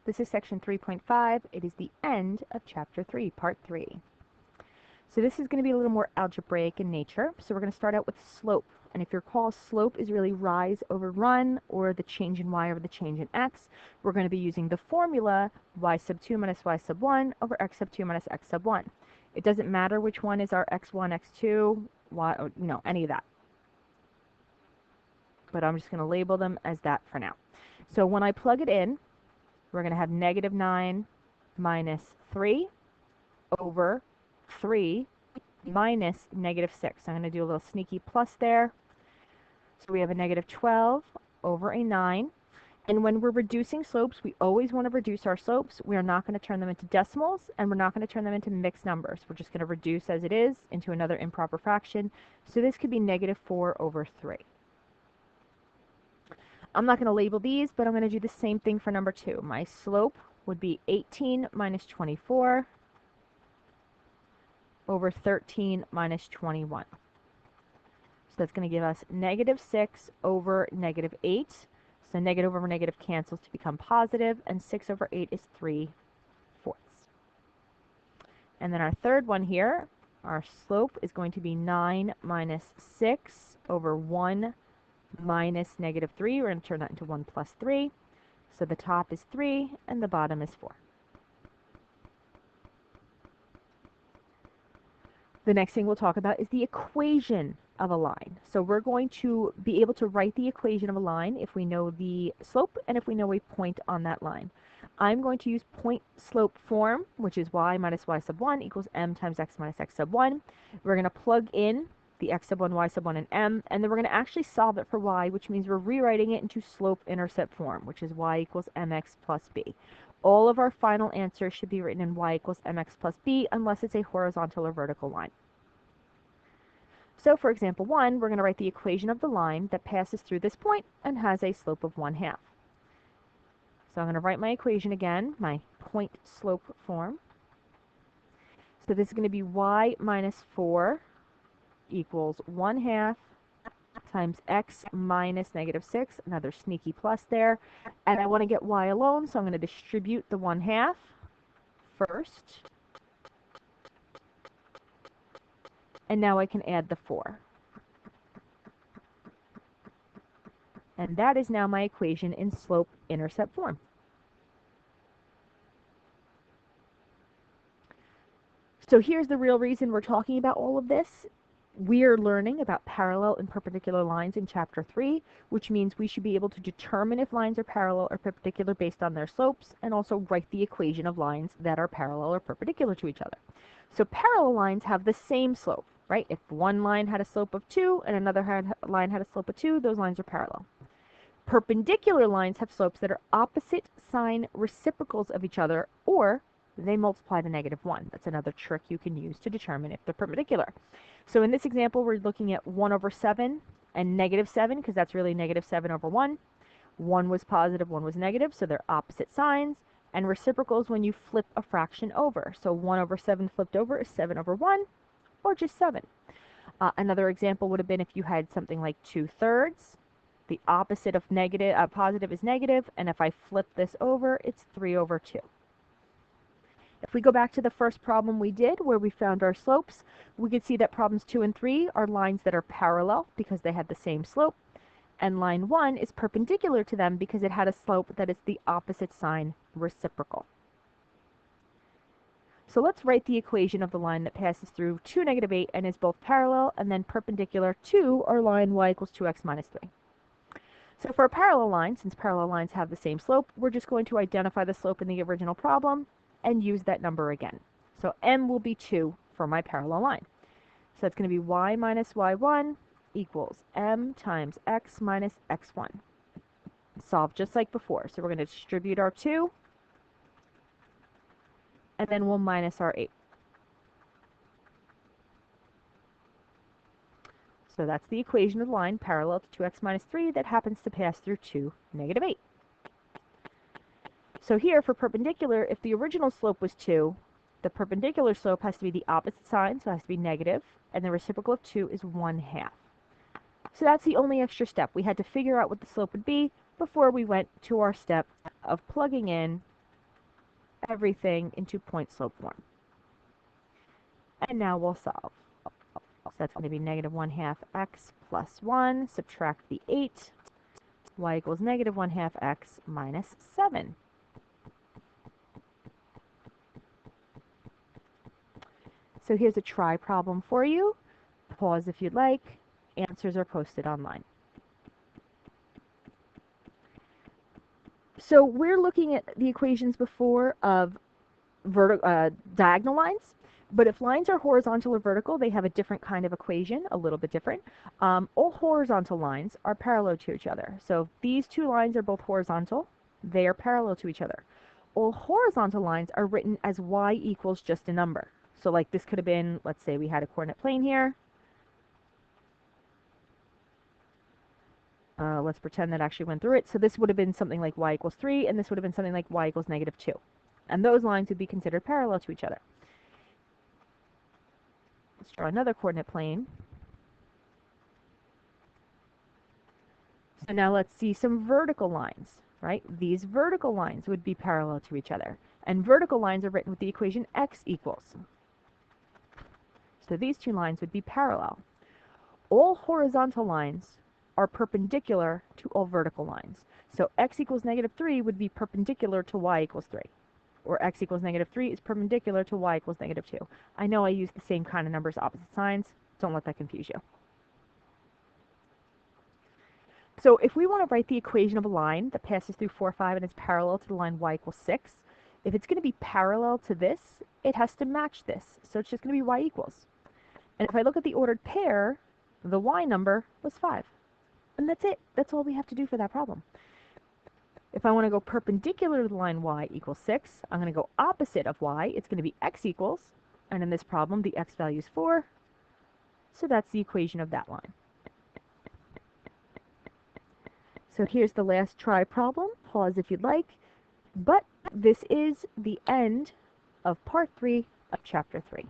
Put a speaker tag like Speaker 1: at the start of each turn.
Speaker 1: This is section 3.5. It is the end of chapter 3, part 3. So this is going to be a little more algebraic in nature. So we're going to start out with slope. And if you recall, slope is really rise over run, or the change in y over the change in x. We're going to be using the formula y sub 2 minus y sub 1 over x sub 2 minus x sub 1. It doesn't matter which one is our x1, x2, y, any of that. But I'm just going to label them as that for now. So when I plug it in, we're going to have negative 9 minus 3 over 3 minus negative 6. I'm going to do a little sneaky plus there. So we have a negative 12 over a 9. And when we're reducing slopes, we always want to reduce our slopes. We are not going to turn them into decimals, and we're not going to turn them into mixed numbers. We're just going to reduce as it is into another improper fraction. So this could be negative 4 over 3. I'm not going to label these, but I'm going to do the same thing for number 2. My slope would be 18 minus 24 over 13 minus 21. So that's going to give us negative 6 over negative 8. So negative over negative cancels to become positive, and 6 over 8 is 3/4. And then our third one here, our slope is going to be 9 minus 6 over 1 minus negative 3. We're going to turn that into 1 plus 3. So the top is 3 and the bottom is 4. The next thing we'll talk about is the equation of a line. So we're going to be able to write the equation of a line if we know the slope and if we know a point on that line. I'm going to use point slope form, which is y minus y sub 1 equals m times x minus x sub 1. We're going to plug in the x sub 1, y sub 1, and m, and then we're going to actually solve it for y, which means we're rewriting it into slope-intercept form, which is y equals mx plus b. All of our final answers should be written in y equals mx plus b, unless it's a horizontal or vertical line. So for example 1, we're going to write the equation of the line that passes through this point and has a slope of 1/2. So I'm going to write my equation again, my point slope form. So this is going to be y minus 4 equals 1/2 times x minus negative 6, another sneaky plus there. And I want to get y alone, so I'm going to distribute the 1/2 first. And now I can add the 4. And that is now my equation in slope-intercept form. So here's the real reason we're talking about all of this. We're learning about parallel and perpendicular lines in chapter 3, which means we should be able to determine if lines are parallel or perpendicular based on their slopes, and also write the equation of lines that are parallel or perpendicular to each other. So parallel lines have the same slope, right? If one line had a slope of 2 and another line had a slope of 2, those lines are parallel. Perpendicular lines have slopes that are opposite sign reciprocals of each other, or they multiply to negative 1. That's another trick you can use to determine if they're perpendicular. So in this example, we're looking at 1 over 7 and negative 7, because that's really negative 7 over 1. 1 was positive, 1 was negative, so they're opposite signs. And reciprocals when you flip a fraction over. So 1 over 7 flipped over is 7 over 1, or just 7. Another example would have been if you had something like 2/3. The opposite of positive is negative, and if I flip this over, it's 3 over 2. If we go back to the first problem we did, where we found our slopes, we could see that problems 2 and 3 are lines that are parallel because they had the same slope, and line 1 is perpendicular to them because it had a slope that is the opposite sign reciprocal. So let's write the equation of the line that passes through 2, negative 8, and is both parallel and then perpendicular to our line y equals 2x minus 3. So for a parallel line, since parallel lines have the same slope, we're just going to identify the slope in the original problem and use that number again. So m will be 2 for my parallel line. So that's going to be y minus y1 equals m times x minus x1. Solve just like before. So we're going to distribute our 2, and then we'll minus our 8. So that's the equation of the line parallel to 2x minus 3 that happens to pass through 2, negative 8. So here, for perpendicular, if the original slope was 2, the perpendicular slope has to be the opposite sign, so it has to be negative, and the reciprocal of 2 is 1/2. So that's the only extra step. We had to figure out what the slope would be before we went to our step of plugging in everything into point slope form. And now we'll solve. So that's going to be negative 1/2 x plus 1, subtract the 8, y equals negative 1/2 x minus 7. So here's a try problem for you. Pause if you'd like. Answers are posted online. So we're looking at the equations before of diagonal lines. But if lines are horizontal or vertical, they have a different kind of equation, a little bit different. All horizontal lines are parallel to each other. So if these two lines are both horizontal, they are parallel to each other. All horizontal lines are written as y equals just a number. So like this could have been, let's say we had a coordinate plane here. Let's pretend that actually went through it. So this would have been something like y equals 3, and this would have been something like y equals negative 2. And those lines would be considered parallel to each other. Let's draw another coordinate plane. So now let's see some vertical lines, right? These vertical lines would be parallel to each other. And vertical lines are written with the equation x equals. So these two lines would be parallel. All horizontal lines are perpendicular to all vertical lines. So x equals negative 3 would be perpendicular to y equals 3. Or x equals negative 3 is perpendicular to y equals negative 2. I know I use the same kind of numbers, opposite signs. Don't let that confuse you. So if we want to write the equation of a line that passes through 4, 5 and is parallel to the line y equals 6, if it's going to be parallel to this, it has to match this. So it's just going to be y equals. And if I look at the ordered pair, the y number was 5. And that's it. That's all we have to do for that problem. If I want to go perpendicular to the line y equals 6, I'm going to go opposite of y. It's going to be x equals. And in this problem, the x value is 4. So that's the equation of that line. So here's the last try problem. Pause if you'd like. But this is the end of part 3 of chapter 3.